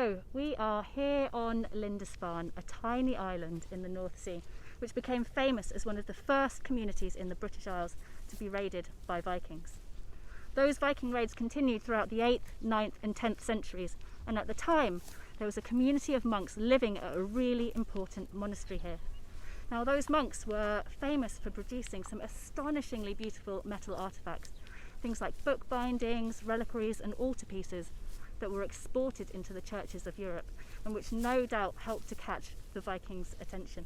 So we are here on Lindisfarne, a tiny island in the North Sea, which became famous as one of the first communities in the British Isles to be raided by Vikings. Those Viking raids continued throughout the 8th, 9th and 10th centuries, and at the time there was a community of monks living at a really important monastery here. Now those monks were famous for producing some astonishingly beautiful metal artefacts, things like book bindings, reliquaries and altarpieces that were exported into the churches of Europe and which no doubt helped to catch the Vikings' attention.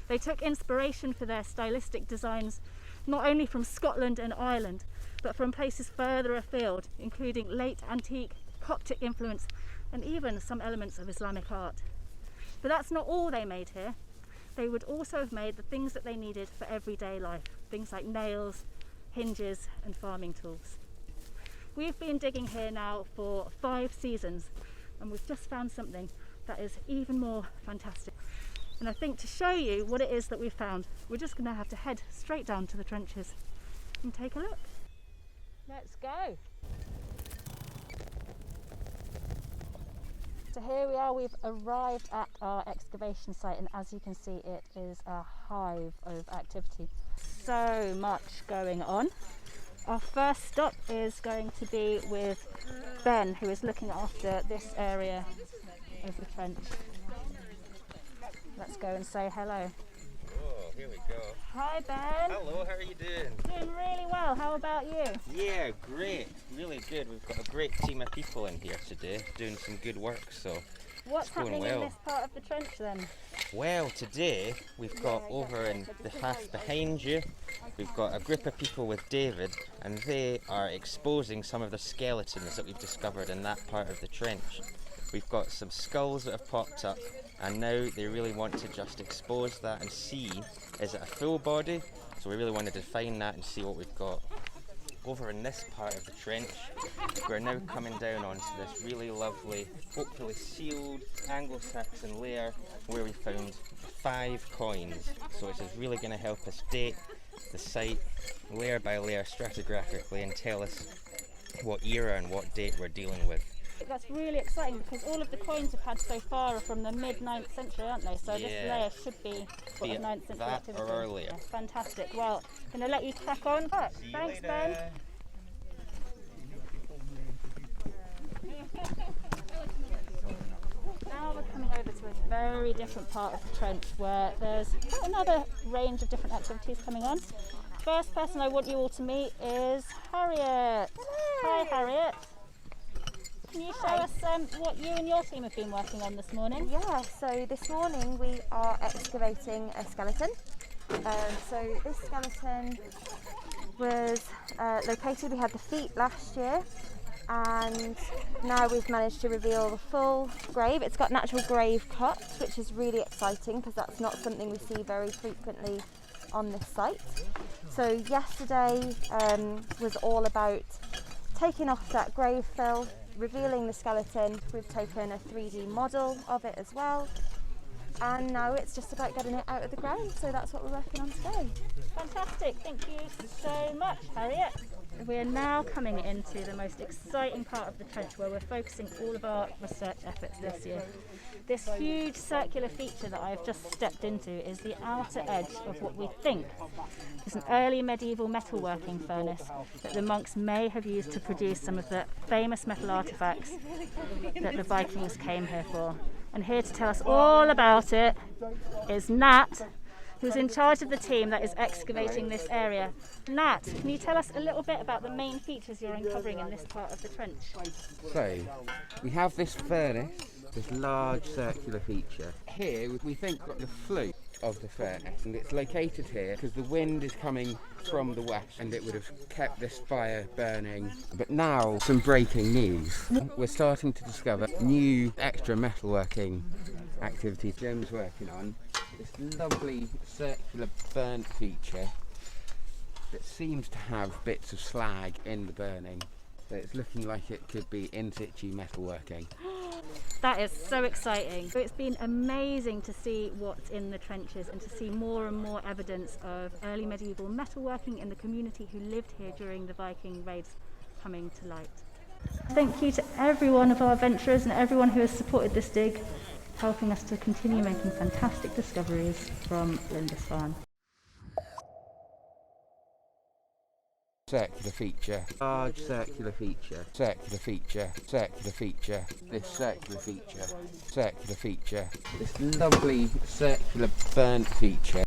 They took inspiration for their stylistic designs not only from Scotland and Ireland, but from places further afield, including late antique, Coptic influence and even some elements of Islamic art. But that's not all they made here. They would also have made the things that they needed for everyday life, things like nails, hinges and farming tools. We've been digging here now for 5 seasons and we've just found something that is even more fantastic. And I think to show you what it is that we've found, we're just going to have to head straight down to the trenches and take a look. Let's go. So here we are, we've arrived at our excavation site and as you can see it is a hive of activity. So much going on. Our first stop is going to be with Ben, who is looking after this area of the trench. Let's go and say hello. Oh, here we go. Hi Ben. Hello, how are you doing? Doing really well, how about you? Yeah, great, really good. We've got a great team of people in here today doing some good work, so what's it's going happening well. in this part of the trench then? Well, today we've got over in the half behind you, we've got a group of people with David and they are exposing some of the skeletons that we've discovered in that part of the trench. We've got some skulls that have popped up and now they really want to just expose that and see, is it a full body? So we really want to define that and see what we've got. Over in this part of the trench, we're now coming down onto this really lovely, hopefully sealed Anglo-Saxon layer where we found 5 coins. So it is really going to help us date the site layer by layer stratigraphically and tell us what era and what date we're dealing with. That's really exciting because all of the coins we've had so far are from the mid-9th century, aren't they? So this layer should be sort of 9th century activity. Or earlier. Yeah, fantastic. Well, I'm going to let you crack on. Thanks, Ben. Now we're coming over to a very different part of the trench where there's another range of different activities coming on. First person I want you all to meet is Harriet. Hi Harriet. Can you show us what you and your team have been working on this morning? Yeah, so this morning we are excavating a skeleton. So this skeleton was located, we had the feet last year and now we've managed to reveal the full grave. It's got natural grave cuts, which is really exciting because that's not something we see very frequently on this site. So yesterday was all about taking off that grave fill, revealing the skeleton. We've taken a 3D model of it as well and now it's just about getting it out of the ground, so that's what we're working on today. Fantastic, thank you so much Harriet. We're now coming into the most exciting part of the trench where we're focusing all of our research efforts this year. This huge circular feature that I've just stepped into is the outer edge of what we think is an early medieval metalworking furnace that the monks may have used to produce some of the famous metal artefacts that the Vikings came here for. And here to tell us all about it is Nat, who's in charge of the team that is excavating this area. Nat, can you tell us a little bit about the main features you're uncovering in this part of the trench? So, we have this furnace, this large circular feature. Here, we think got the flue of the furnace, and it's located here because the wind is coming from the west and it would have kept this fire burning. But now, some breaking news. We're starting to discover new extra metalworking activities Jim's working on. This lovely circular burnt feature that seems to have bits of slag in the burning. So it's looking like it could be in situ metalworking. That is so exciting. It's been amazing to see what's in the trenches and to see more and more evidence of early medieval metalworking in the community who lived here during the Viking raids coming to light. Thank you to every one of our adventurers and everyone who has supported this dig, helping us to continue making fantastic discoveries from Lindisfarne. Circular feature, large circular feature, circular feature, circular feature, this circular feature, circular feature, this lovely circular burnt feature.